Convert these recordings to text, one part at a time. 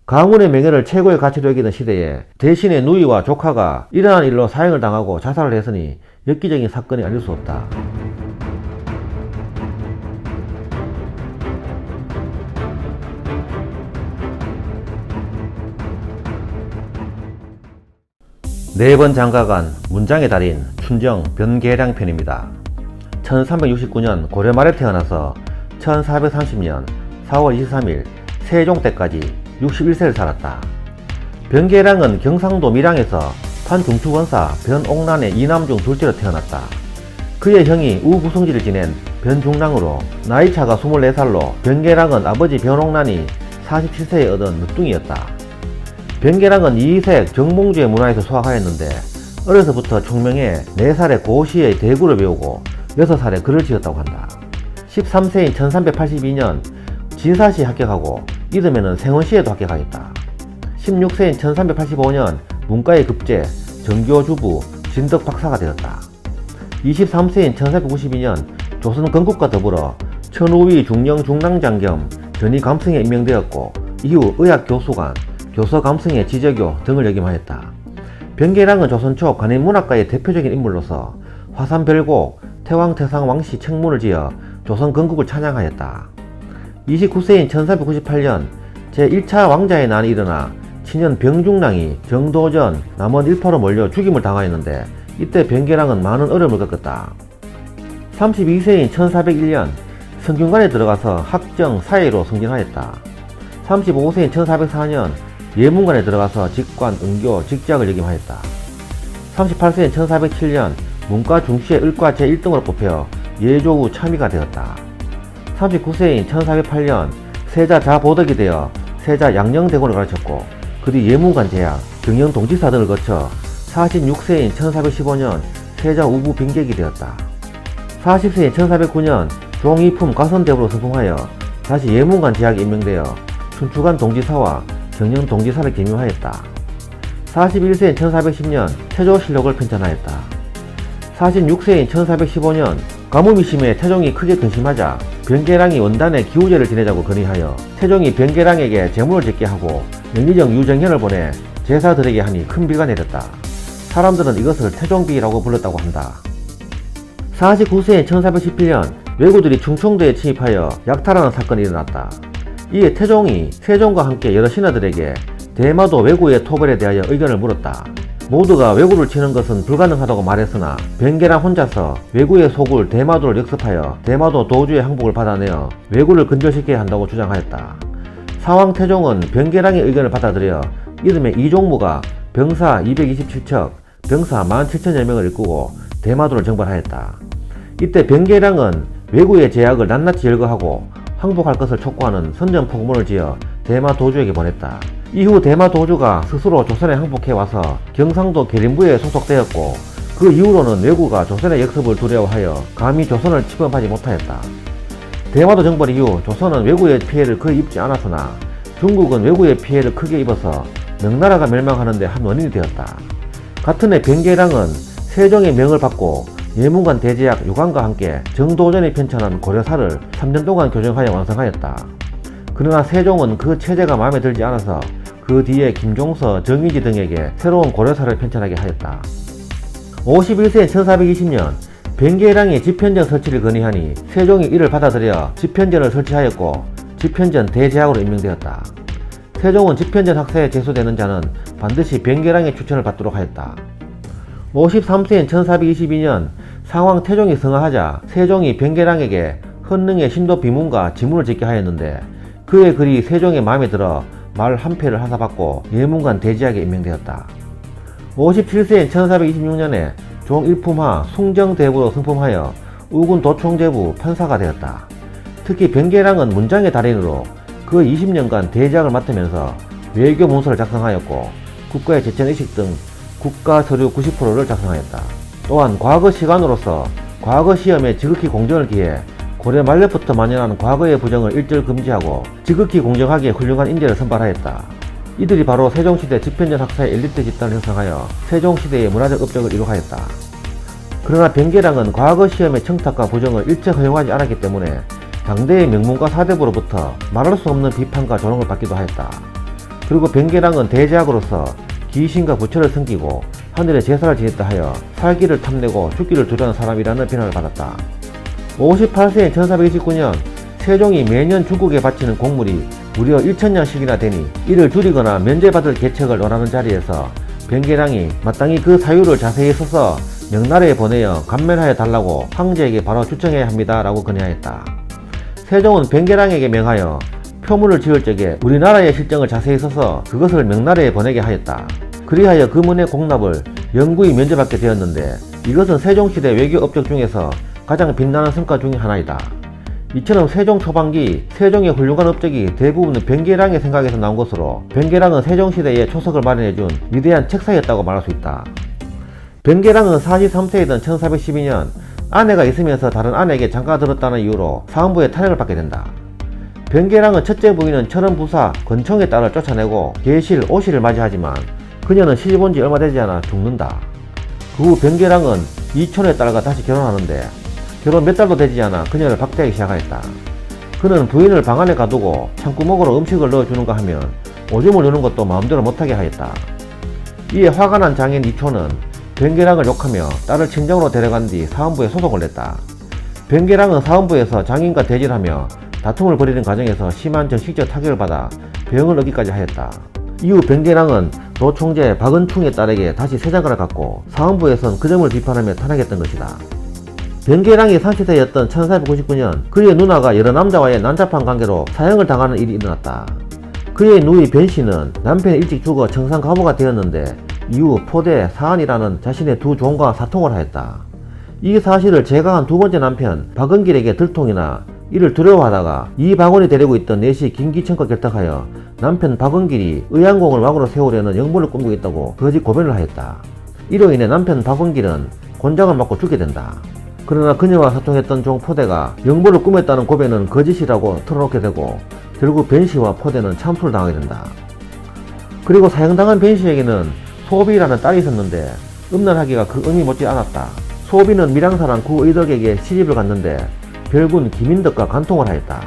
가문의 명예를 최고의 가치로 여기는 시대에 대신의 누이와 조카가 이러한 일로 사형을 당하고 자살을 했으니 엽기적인 사건이 아닐 수 없다. 네 번 장가간 문장의 달인 춘정 변계량 편입니다. 1369년 고려 말에 태어나서 1430년 4월 23일 세종 때까지 61세를 살았다. 변계량은 경상도 밀양에서 판중추권사 변옥란의 이남 중 둘째로 태어났다. 그의 형이 우구성지를 지낸 변중랑으로 나이차가 24살로 변계량은 아버지 변옥란이 47세에 얻은 늦둥이였다. 변계량은 이색 정몽주의 문화에서 수학하였는데 어려서부터 총명해 4살에 고시의 대구를 배우고 6살에 글을 지었다고 한다. 13세인 1382년 진사시에 합격하고 이듬해는 생원시에도 합격하였다. 16세인 1385년 문과에 급제, 정교주부, 진덕박사가 되었다. 23세인 1492년 조선 건국과 더불어 천우위 중령중랑장 겸 전의감승에 임명되었고 이후 의학교수관, 교서감승의 지저교 등을 역임하였다. 변계량은 조선 초 관인문학가의 대표적인 인물로서 화산별곡, 태왕태상 왕시 책문을 지어 조선 건국을 찬양하였다. 29세인 1498년 제1차 왕자의 난이 일어나 친연 병중랑이 정도전, 남원 일파로 몰려 죽임을 당하였는데 이때 변계량은 많은 어려움을 겪었다. 32세인 1401년 성균관에 들어가서 학정, 사회로 승진하였다. 35세인 1404년 예문관에 들어가서 직관, 은교, 직작을 역임하였다. 38세인 1407년 문과 중시의 을과 제1등으로 뽑혀 예조우 참의가 되었다. 39세인 1408년 세자 자보덕이 되어 세자 양녕대군을 가르쳤고 그 뒤 예문관 제약, 경영동지사 등을 거쳐 46세인 1415년 세자 우부 빈객이 되었다. 40세인 1409년 종이품 가선대부로 승풍하여 다시 예문관 제약에 임명되어 춘추관 동지사와 경영동지사를 겸임하였다. 41세인 1410년 태조실록을 편찬하였다. 46세인 1415년 가뭄이 심해 태종이 크게 근심하자 변계량이 원단에 기우제를 지내자고 건의하여 태종이 변계량에게 제문을 짓게 하고 명의정 유정현을 보내 제사들에게 하니 큰 비가 내렸다. 사람들은 이것을 태종비라고 불렀다고 한다. 49세인 1411년 왜구들이 충청도에 침입하여 약탈하는 사건이 일어났다. 이에 태종이 세종과 함께 여러 신하들에게 대마도 왜구의 토벌에 대하여 의견을 물었다. 모두가 왜구를 치는 것은 불가능하다고 말했으나 변계량 혼자서 왜구의 소굴 대마도를 역습하여 대마도 도주의 항복을 받아내어 왜구를 근절시켜야 한다고 주장하였다. 사왕 태종은 변계량의 의견을 받아들여 이듬해 이종무가 병사 227척, 병사 17,000여 명을 이끌고 대마도를 정벌하였다. 이때 변계량은 왜구의 제약을 낱낱이 열거하고 항복할 것을 촉구하는 선전포고문을 지어 대마도주에게 보냈다. 이후 대마도주가 스스로 조선에 항복해와서 경상도 계림부에 소속되었고 그 이후로는 왜구가 조선의 역습을 두려워하여 감히 조선을 침범하지 못하였다. 대마도 정벌 이후 조선은 왜구의 피해를 거의 입지 않았으나 중국은 왜구의 피해를 크게 입어서 명나라가 멸망하는 데 한 원인이 되었다. 같은 해 변계량은 세종의 명을 받고 예문관 대제약 유관과 함께 정도전이 편찬한 고려사를 3년 동안 교정하여 완성하였다. 그러나 세종은 그 체제가 마음에 들지 않아서 그 뒤에 김종서, 정의지 등에게 새로운 고려사를 편찬하게 하였다. 51세인 1420년 변계량이 집현전 설치를 건의하니 세종이 이를 받아들여 집현전을 설치하였고 집현전 대제약으로 임명되었다. 세종은 집현전 학사에 제소되는 자는 반드시 변계량의 추천을 받도록 하였다. 53세인 1422년 상왕 태종이 성하하자 세종이 변계량에게 헌능의 신도 비문과 지문을 짓게 하였는데 그의 글이 세종의 마음에 들어 말 한 패를 하사받고 예문관 대제약에 임명되었다. 57세인 1426년에 종일품하 숭정대부로 승품하여 우군 도총제부 판사가 되었다. 특히 변계량은 문장의 달인으로 그 20년간 대제약을 맡으면서 외교 문서를 작성하였고 국가의 제천의식 등 국가 서류 90%를 작성하였다. 또한 과거 시간으로서 과거 시험에 지극히 공정을 기해 고려 말년부터 만연한 과거의 부정을 일절 금지하고 지극히 공정하게 훌륭한 인재를 선발하였다. 이들이 바로 세종시대 집현전 학사의 엘리트 집단을 형성하여 세종시대의 문화적 업적을 이룩하였다. 그러나 변계량은 과거 시험의 청탁과 부정을 일체 허용하지 않았기 때문에 당대의 명문가 사대부로부터 말할 수 없는 비판과 조롱을 받기도 하였다. 그리고 변계랑은 대제학으로서 귀신과 부처를 섬기고 하늘에 제사를 지냈다 하여 살기를 탐내고 죽기를 두려워하는 사람이라는 비난을 받았다. 58세인 1429년 세종이 매년 중국에 바치는 곡물이 무려 1000냥씩이나 되니 이를 줄이거나 면제받을 계책을 논하는 자리에서 변계랑이 마땅히 그 사유를 자세히 써서 명나라에 보내어 감면하여 달라고 황제에게 바로 추청해야 합니다 라고 건의하였다. 세종은 변계랑에게 명하여 표문을 지을 적에 우리나라의 실정을 자세히 써서 그것을 명나라에 보내게 하였다. 그리하여 그 문의 공납을 영구히 면제받게 되었는데 이것은 세종시대 외교 업적 중에서 가장 빛나는 성과 중의 하나이다. 이처럼 세종 초반기 세종의 훌륭한 업적이 대부분은 변계랑의 생각에서 나온 것으로 변계랑은 세종시대에 초석을 마련해준 위대한 책사였다고 말할 수 있다. 변계랑은 43세이던 1412년 아내가 있으면서 다른 아내에게 장가들었다는 이유로 사헌부의 탄핵을 받게 된다. 변계랑은 첫째 부인은 철원부사 권총의 딸을 쫓아내고 계실 오씨를 맞이하지만 그녀는 시집온 지 얼마 되지 않아 죽는다. 그 후 변계랑은 이촌의 딸과 다시 결혼하는데 결혼 몇 달도 되지 않아 그녀를 박대하기 시작하였다. 그는 부인을 방 안에 가두고 창구먹으로 음식을 넣어주는가 하면 오줌을 누는 것도 마음대로 못하게 하였다. 이에 화가 난 장인 이촌은 변계랑을 욕하며 딸을 친정으로 데려간 뒤 사헌부에 소송을 냈다. 변계랑은 사헌부에서 장인과 대질하며 다툼을 벌이는 과정에서 심한 정신적 타격을 받아 병을 얻기까지 하였다. 이후 변계랑은 노총재 박은충의 딸에게 다시 세자가를 갖고 사헌부에선 그 점을 비판하며 탄핵했던 것이다. 변계랑이 상시대였던 1499년 그의 누나가 여러 남자와의 난잡한 관계로 사형을 당하는 일이 일어났다. 그의 누이 변씨는 남편이 일찍 죽어 청산 가부가 되었는데 이후 포대 사안이라는 자신의 두 종과 사통을 하였다. 이 사실을 제강한 두 번째 남편 박은길에게 들통이나 이를 두려워하다가 이방원이 데리고 있던 내시 김기천과 결탁하여 남편 박은길이 의양공을 왕으로 세우려는 영모를 꾸미고 있다고 거짓 고변을 하였다. 이로 인해 남편 박은길은 곤장을 맞고 죽게 된다. 그러나 그녀와 사통했던 종 포대가 영모를 꾸몄다는 고변은 거짓이라고 털어놓게 되고 결국 변씨와 포대는 참수를 당하게 된다. 그리고 사형당한 변씨에게는 소비라는 딸이 있었는데 음란하기가 그 의미 못지 않았다. 소비는 밀양사랑 구의덕에게 시집을 갔는데 별군 김인덕과 간통을 하였다.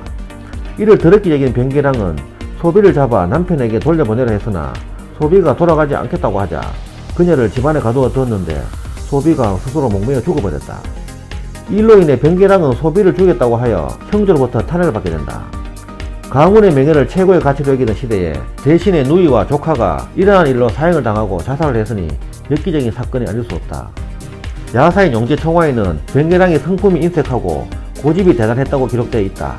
이를 더럽게 여긴 변계랑은 소비를 잡아 남편에게 돌려보내려 했으나 소비가 돌아가지 않겠다고 하자 그녀를 집안에 가두어 두었는데 소비가 스스로 목매어 죽어버렸다. 일로 인해 변계랑은 소비를 죽였다고 하여 형제로부터 탄핵을 받게 된다. 가문의 명예를 최고의 가치로 여기던 시대에 대신의 누이와 조카가 일어난 일로 사형을 당하고 자살을 했으니 엽기적인 사건이 아닐 수 없다. 야사인 용제청화에는 변계랑이 성품이 인색하고 고집이 대단했다고 기록되어 있다.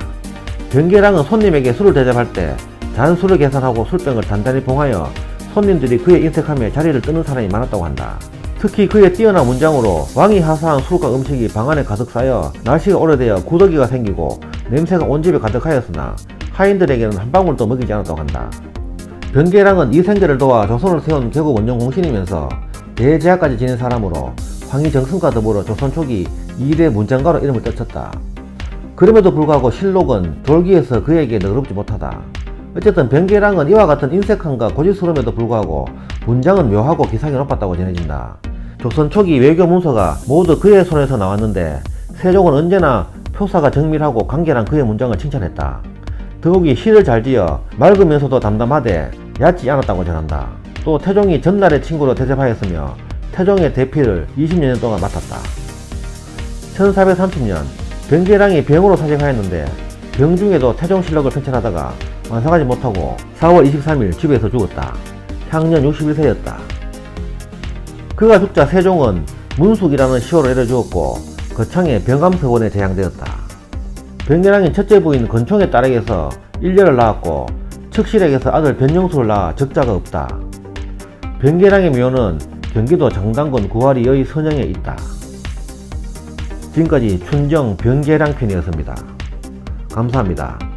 변계랑은 손님에게 술을 대접할 때 잔술을 계산하고 술병을 단단히 봉하여 손님들이 그의 인색함에 자리를 뜨는 사람이 많았다고 한다. 특히 그의 뛰어난 문장으로 왕이 하사한 술과 음식이 방 안에 가득 쌓여 날씨가 오래되어 구더기가 생기고 냄새가 온 집에 가득하였으나 하인들에게는 한 방울도 먹이지 않았다고 한다. 변계랑은 이생계를 도와 조선을 세운 개국 원정 공신이면서 대제학까지 지낸 사람으로 황희정승과 더불어 조선 초기 2대 문장가로 이름을 떨쳤다. 그럼에도 불구하고 실록은 졸기에서 그에게 너그럽지 못하다. 어쨌든 변계랑은 이와 같은 인색함과 고집스러움에도 불구하고 문장은 묘하고 기상이 높았다고 전해진다. 조선 초기 외교 문서가 모두 그의 손에서 나왔는데 세종은 언제나 표사가 정밀하고 간결한 그의 문장을 칭찬했다. 더욱이 시를 잘 지어 맑으면서도 담담하되 얕지 않았다고 전한다. 또 태종이 전날의 친구로 대접하였으며 태종의 대피를 20년 동안 맡았다. 1430년 변계랑이 병으로 사직하였는데 병중에도 태종실록을 편찬하다가 완성하지 못하고 4월 23일 집에서 죽었다. 향년 61세였다. 그가 죽자 세종은 문숙이라는 시호를 내려주었고 거창의 병감서원에 제양되었다. 변계랑이 첫째 부인 권총의 딸에게서 일녀를 낳았고 측실에게서 아들 변영수를 낳아 적자가 없다. 변계랑의 묘는 경기도 장당군 구화리 여의 선영에 있다. 지금까지 춘정 변계랑 편이었습니다. 감사합니다.